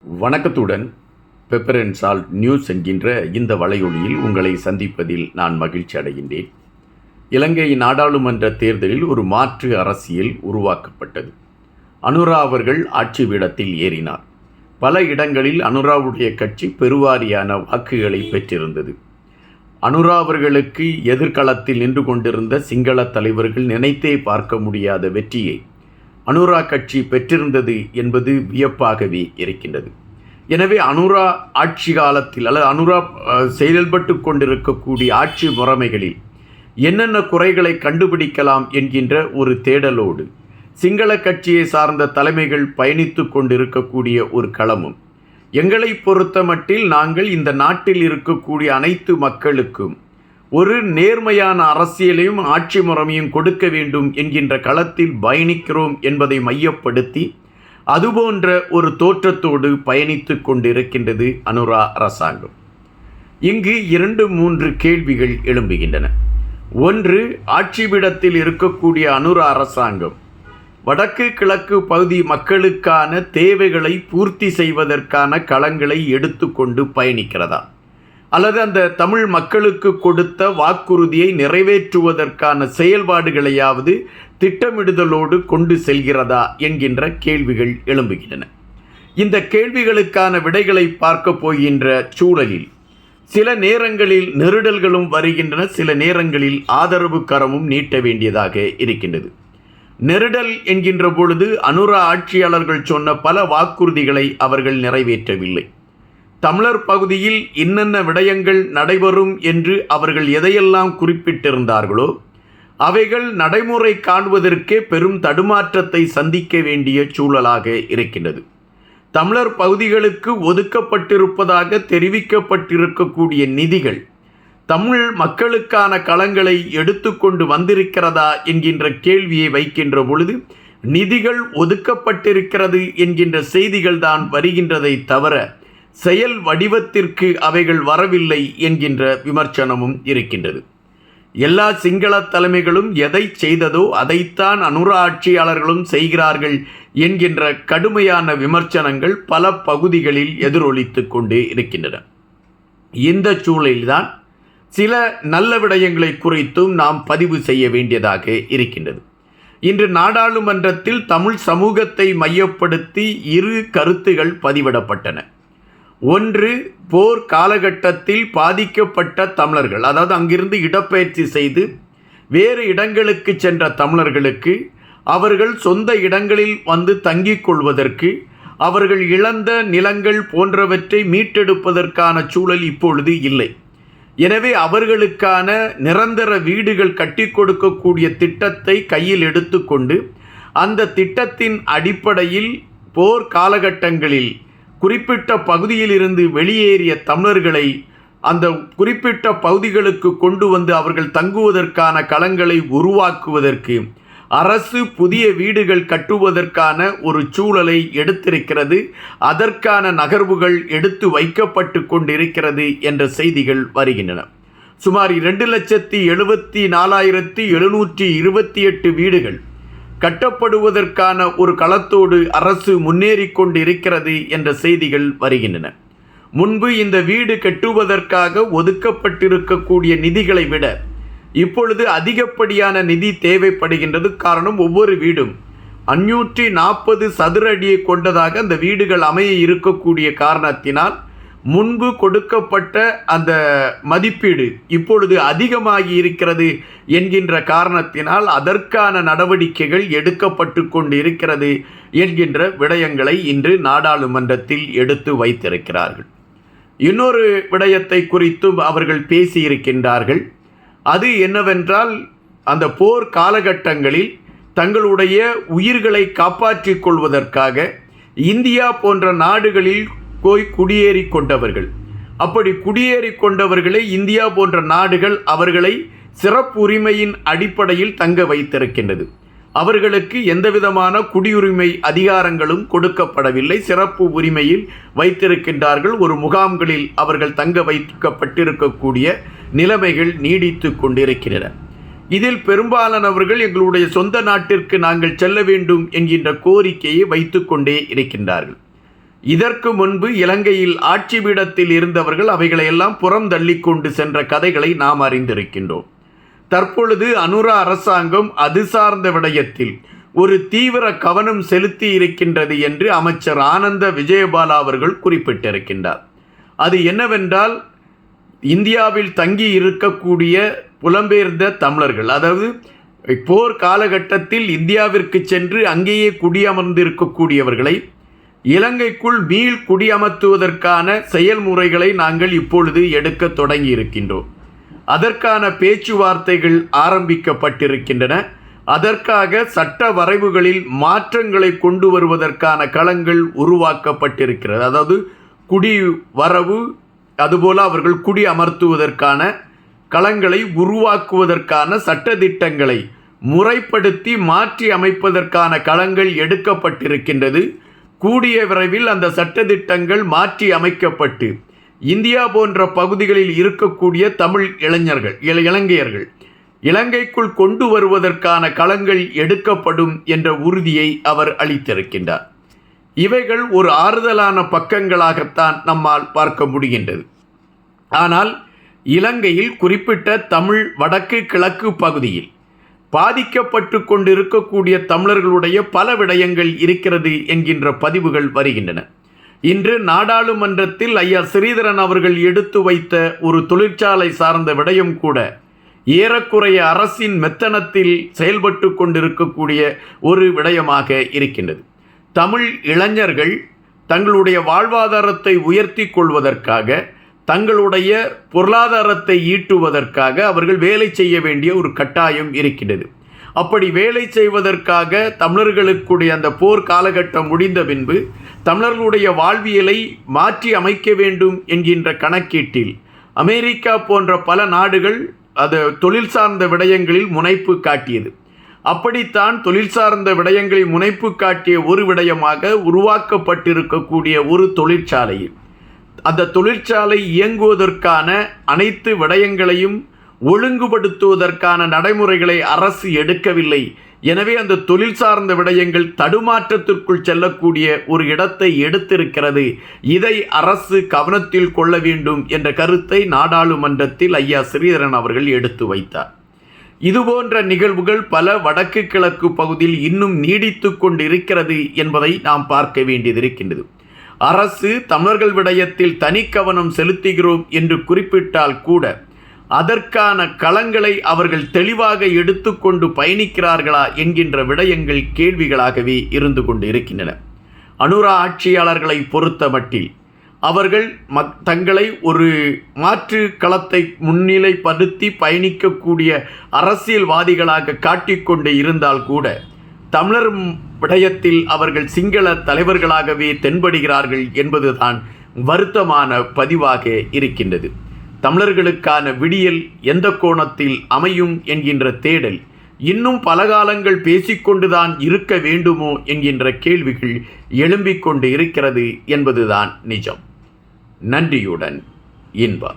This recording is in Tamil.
வணக்கத்துடன் பெப்பர் அண்ட் சால்ட் நியூஸ் என்கின்ற இந்த வலையொலியில் உங்களை சந்திப்பதில் நான் மகிழ்ச்சி அடைகின்றேன். இலங்கை நாடாளுமன்ற தேர்தலில் ஒரு மாற்று அரசியல் உருவாக்கப்பட்டது. அனுரா அவர்கள் ஆட்சி பீடத்தில் ஏறினார். பல இடங்களில் அனுராவுடைய கட்சி பெருவாரியான வாக்குகளை பெற்றிருந்தது. அனுரா அவர்களுக்கு எதிர்காலத்தில் நின்று கொண்டிருந்த சிங்கள தலைவர்கள் நினைத்தே பார்க்க முடியாத வெற்றியை அனுரா கட்சி பெற்றிருந்தது என்பது வியப்பாகவே இருக்கின்றது. எனவே அனுரா ஆட்சி காலத்தில் அல்லது அனுரா செயல்பட்டு கொண்டிருக்கக்கூடிய ஆட்சி முறைமைகளில் என்னென்ன குறைகளை கண்டுபிடிக்கலாம் என்கின்ற ஒரு தேடலோடு சிங்கள கட்சியை சார்ந்த தலைமைகள் பயணித்து கொண்டிருக்கக்கூடிய ஒரு களமும், எங்களை பொறுத்த மட்டில் நாங்கள் இந்த நாட்டில் இருக்கக்கூடிய அனைத்து மக்களுக்கும் ஒரு நேர்மையான அரசியலையும் ஆட்சி முறைமையும் கொடுக்க வேண்டும் என்கின்ற களத்தில் பயணிக்கிறோம் என்பதை மையப்படுத்தி அதுபோன்ற ஒரு தோற்றத்தோடு பயணித்து கொண்டிருக்கின்றது அனுரா அரசாங்கம். இங்கு 2-3 கேள்விகள் எழும்புகின்றன. ஒன்று, ஆட்சி பீடத்தில் இருக்கக்கூடிய அனுரா அரசாங்கம் வடக்கு கிழக்கு பகுதி மக்களுக்கான தேவைகளை பூர்த்தி செய்வதற்கான களங்களை எடுத்துக்கொண்டு பயணிக்கிறதா, அல்லது அந்த தமிழ் மக்களுக்கு கொடுத்த வாக்குறுதியை நிறைவேற்றுவதற்கான செயல்பாடுகளையாவது திட்டமிடுதலோடு கொண்டு செல்கிறதா என்கின்ற கேள்விகள் எழும்புகின்றன. இந்த கேள்விகளுக்கான விடைகளை பார்க்க போகின்ற சூழலில் சில நேரங்களில் நெருடல்களும் வருகின்றன, சில நேரங்களில் ஆதரவு கரமும் நீட்ட வேண்டியதாக இருக்கின்றது. நெருடல் என்கின்ற பொழுது அனுரா ஆட்சியாளர்கள் சொன்ன பல வாக்குறுதிகளை அவர்கள் நிறைவேற்றவில்லை. தமிழர் பகுதியில் என்னென்ன விடயங்கள் நடைபெறும் என்று அவர்கள் எதையெல்லாம் குறிப்பிட்டிருந்தார்களோ அவைகள் நடைமுறை காணுவதற்கே பெரும் தடுமாற்றத்தை சந்திக்க வேண்டிய சூழலாக இருக்கின்றது. தமிழர் பகுதிகளுக்கு ஒதுக்கப்பட்டிருப்பதாக தெரிவிக்கப்பட்டிருக்கக்கூடிய நிதிகள் தமிழ் மக்களுக்கான களங்களை எடுத்துக்கொண்டு வந்திருக்கிறதா என்கின்ற கேள்வியை வைக்கின்ற பொழுது நிதிகள் ஒதுக்கப்பட்டிருக்கிறது என்கின்ற செய்திகள் தான் வருகின்றதை தவிர செயல் வடிவத்திற்கு அவைகள் வரவில்லை என்கின்ற விமர்சனமும் இருக்கின்றது. எல்லா சிங்கள தலைமைகளும் எதை செய்ததோ அதைத்தான் அனுரா ஆட்சியாளர்களும் செய்கிறார்கள் என்கின்ற கடுமையான விமர்சனங்கள் பல பகுதிகளில் எதிரொலித்து கொண்டு இருக்கின்றன. இந்த சூழலில்தான் சில நல்ல விடயங்களை குறித்தும் நாம் பதிவு செய்ய வேண்டியதாக இருக்கின்றது. இன்று நாடாளுமன்றத்தில் தமிழ் சமூகத்தை மையப்படுத்தி 2 கருத்துகள் பதிவிடப்பட்டன. ஒன்று, போர் காலகட்டத்தில் பாதிக்கப்பட்ட தமிழர்கள், அதாவது அங்கிருந்து இடப்பெயர்ச்சி செய்து வேறு இடங்களுக்கு சென்ற தமிழர்களுக்கு அவர்கள் சொந்த இடங்களில் வந்து தங்கிக் கொள்வதற்கு, அவர்கள் இழந்த நிலங்கள் போன்றவற்றை மீட்டெடுப்பதற்கான சூழல் இப்பொழுது இல்லை. எனவே அவர்களுக்கான நிரந்தர வீடுகள் கட்டி கொடுக்கக்கூடிய திட்டத்தை கையில் எடுத்துக்கொண்டு அந்த திட்டத்தின் அடிப்படையில் போர் காலகட்டங்களில் குறிப்பிட்ட பகுதியில் இருந்து வெளியேறிய தமிழர்களை அந்த குறிப்பிட்ட பகுதிகளுக்கு கொண்டு வந்து அவர்கள் தங்குவதற்கான களங்களை உருவாக்குவதற்கு அரசு புதிய வீடுகள் கட்டுவதற்கான ஒரு சூழலை எடுத்திருக்கிறது. அதற்கான நகர்வுகள் எடுத்து வைக்கப்பட்டு கொண்டிருக்கிறது என்ற செய்திகள் வருகின்றன. சுமார் 2,74,728 வீடுகள் கட்டப்படுவதற்கான ஒரு களத்தோடு அரசு முன்னேறி கொண்டிருக்கிறது என்ற செய்திகள் வருகின்றன. முன்பு இந்த வீடு கட்டுவதற்காக ஒதுக்கப்பட்டிருக்கக்கூடிய நிதிகளை விட இப்பொழுது அதிகப்படியான நிதி தேவைப்படுகின்றது. காரணம், ஒவ்வொரு வீடும் 540 சதுர அடியை கொண்டதாக அந்த வீடுகள் அமைய இருக்கக்கூடிய காரணத்தினால் முன்பு கொடுக்கப்பட்ட அந்த மதிப்பீடு இப்பொழுது அதிகமாகி இருக்கிறது என்கின்ற காரணத்தினால் அதற்கான நடவடிக்கைகள் எடுக்கப்பட்டு கொண்டு இருக்கிறது என்கின்ற விடயங்களை இன்று நாடாளுமன்றத்தில் எடுத்து வைத்திருக்கிறார்கள். இன்னொரு விடயத்தை குறித்தும் அவர்கள் பேசியிருக்கின்றார்கள். அது என்னவென்றால், அந்த போர் காலகட்டங்களில் தங்களுடைய உயிர்களை காப்பாற்றிக் கொள்வதற்காக இந்தியா போன்ற நாடுகளில் போய் குடியேறி கொண்டவர்கள், அப்படி குடியேறி கொண்டவர்களை இந்தியா போன்ற நாடுகள் அவர்களை சிறப்பு உரிமையின் அடிப்படையில் தங்க வைத்திருக்கின்றது. அவர்களுக்கு எந்தவிதமான குடியுரிமை அதிகாரங்களும் கொடுக்கப்படவில்லை. சிறப்பு உரிமையில் வைத்திருக்கின்றார்கள். ஒரு முகாம்களில் அவர்கள் தங்க வைக்கப்பட்டிருக்கக்கூடிய நிலைமைகள் நீடித்து கொண்டிருக்கின்றன. இதில் பெரும்பாலானவர்கள் எங்களுடைய சொந்த நாட்டிற்கு நாங்கள் செல்ல வேண்டும் என்கின்ற கோரிக்கையை வைத்து கொண்டே இருக்கின்றார்கள். இதற்கு முன்பு இலங்கையில் ஆட்சி பீடத்தில் இருந்தவர்கள் அவைகளையெல்லாம் புறம் தள்ளி கொண்டு சென்ற கதைகளை நாம் அறிந்திருக்கின்றோம். தற்பொழுது அனுரா அரசாங்கம் அது சார்ந்த விடயத்தில் ஒரு தீவிர கவனம் செலுத்தி இருக்கின்றது என்று அமைச்சர் ஆனந்த விஜயபாலா அவர்கள் குறிப்பிட்டிருக்கின்றார். அது என்னவென்றால், இந்தியாவில் தங்கி இருக்கக்கூடிய புலம்பெயர்ந்த தமிழர்கள், அதாவது போர் காலகட்டத்தில் இந்தியாவிற்கு சென்று அங்கேயே குடியமர்ந்திருக்கக்கூடியவர்களை இலங்கைக்குள் மீள் குடியமர்த்துவதற்கான செயல்முறைகளை நாங்கள் இப்பொழுது எடுக்க தொடங்கி இருக்கின்றோம். அதற்கான பேச்சுவார்த்தைகள் ஆரம்பிக்கப்பட்டிருக்கின்றன. அதற்காக சட்ட வரைவுகளில் மாற்றங்களை கொண்டு வருவதற்கான களங்கள் உருவாக்கப்பட்டிருக்கிறது. அதாவது குடி வரவு, அதுபோல் அவர்கள் குடி அமர்த்துவதற்கான களங்களை உருவாக்குவதற்கான சட்டதிட்டங்களை முறைப்படுத்தி மாற்றி அமைப்பதற்கான களங்கள் எடுக்கப்பட்டிருக்கின்றது. கூடிய விரைவில் அந்த சட்டதிட்டங்கள் மாற்றி அமைக்கப்பட்டு இந்தியா போன்ற பகுதிகளில் இருக்கக்கூடிய தமிழ் இளைஞர்கள் இலங்கைக்குள் கொண்டு வருவதற்கான களங்கள் எடுக்கப்படும் என்ற உறுதியை அவர் அளித்திருக்கின்றார். இவைகள் ஒரு ஆறுதலான பக்கங்களாகத்தான் நம்மால் பார்க்க முடிகின்றது. ஆனால் இலங்கையில் குறிப்பிட்ட தமிழ் வடக்கு கிழக்கு பகுதியில் பாதிக்கப்பட்டு கொண்டிருக்கக்கூடிய தமிழர்களுடைய பல விடயங்கள் இருக்கிறது என்கின்ற பதிவுகள் வருகின்றன. இன்று நாடாளுமன்றத்தில் ஐயா ஸ்ரீதரன் அவர்கள் எடுத்து வைத்த ஒரு தொழிற்சாலை சார்ந்த விடயம் கூட ஏறக்குறைய அரசின் மெத்தனத்தில் செயல்பட்டு கொண்டிருக்கக்கூடிய ஒரு விடயமாக இருக்கின்றது. தமிழ் இளைஞர்கள் தங்களுடைய வாழ்வாதாரத்தை உயர்த்தி கொள்வதற்காக, தங்களுடைய பொருளாதாரத்தை ஈட்டுவதற்காக அவர்கள் வேலை செய்ய வேண்டிய ஒரு கட்டாயம் இருக்கின்றது. அப்படி வேலை செய்வதற்காக தமிழர்களுக்குடைய அந்த போர் காலகட்டம் முடிந்த பின்பு தமிழர்களுடைய வாழ்வியலை மாற்றி அமைக்க வேண்டும் என்கின்ற கணக்கீட்டில் அமெரிக்கா போன்ற பல நாடுகள் அது தொழில் சார்ந்த விடயங்களில் முனைப்பு காட்டியது. அப்படித்தான் தொழில் சார்ந்த விடயங்களில் முனைப்பு காட்டிய ஒரு விடயமாக உருவாக்கப்பட்டிருக்கக்கூடிய ஒரு தொழிற்சாலையில் அந்த தொழிற்சாலை இயங்குவதற்கான அனைத்து விடயங்களையும் ஒழுங்குபடுத்துவதற்கான நடைமுறைகளை அரசு எடுக்கவில்லை. எனவே அந்த தொழில் சார்ந்த விடயங்கள் தடுமாற்றத்திற்குள் செல்லக்கூடிய ஒரு இடத்தை எடுத்திருக்கிறது. இதை அரசு கவனத்தில் கொள்ள வேண்டும் என்ற கருத்தை நாடாளுமன்றத்தில் ஐயா ஸ்ரீதரன் அவர்கள் எடுத்து வைத்தார். இதுபோன்ற நிகழ்வுகள் பல வடக்கு கிழக்கு பகுதியில் இன்னும் நீடித்து கொண்டு இருக்கிறது என்பதை நாம் பார்க்க வேண்டியதிருக்கின்றது. அரசு தமிழர்கள் விடயத்தில் தனி கவனம் செலுத்துகிறோம் என்று குறிப்பிட்டால் கூட அதற்கான களங்களை அவர்கள் தெளிவாக எடுத்துக்கொண்டு பயணிக்கிறார்களா என்கின்ற விடயங்கள் கேள்விகளாகவே இருந்து கொண்டு இருக்கின்றன. அனுரா ஆட்சியாளர்களை பொறுத்த மட்டில் அவர்கள் தங்களை ஒரு மாற்று களத்தை முன்னிலைப்படுத்தி பயணிக்கக்கூடிய அரசியல்வாதிகளாக காட்டிக்கொண்டு இருந்தால் கூட தமிழர் விடயத்தில் அவர்கள் சிங்கள தலைவர்களாகவே தென்படுகிறார்கள் என்பதுதான் வருத்தமான பதிவாக இருக்கின்றது. தமிழர்களுக்கான விடியல் எந்த கோணத்தில் அமையும் என்கின்ற தேடல் இன்னும் பல காலங்கள் பேசிக்கொண்டுதான் இருக்க வேண்டுமோ என்கின்ற கேள்விகள் எழும்பிக் கொண்டு இருக்கிறது என்பதுதான் நிஜம். நன்றியுடன் இன்பா.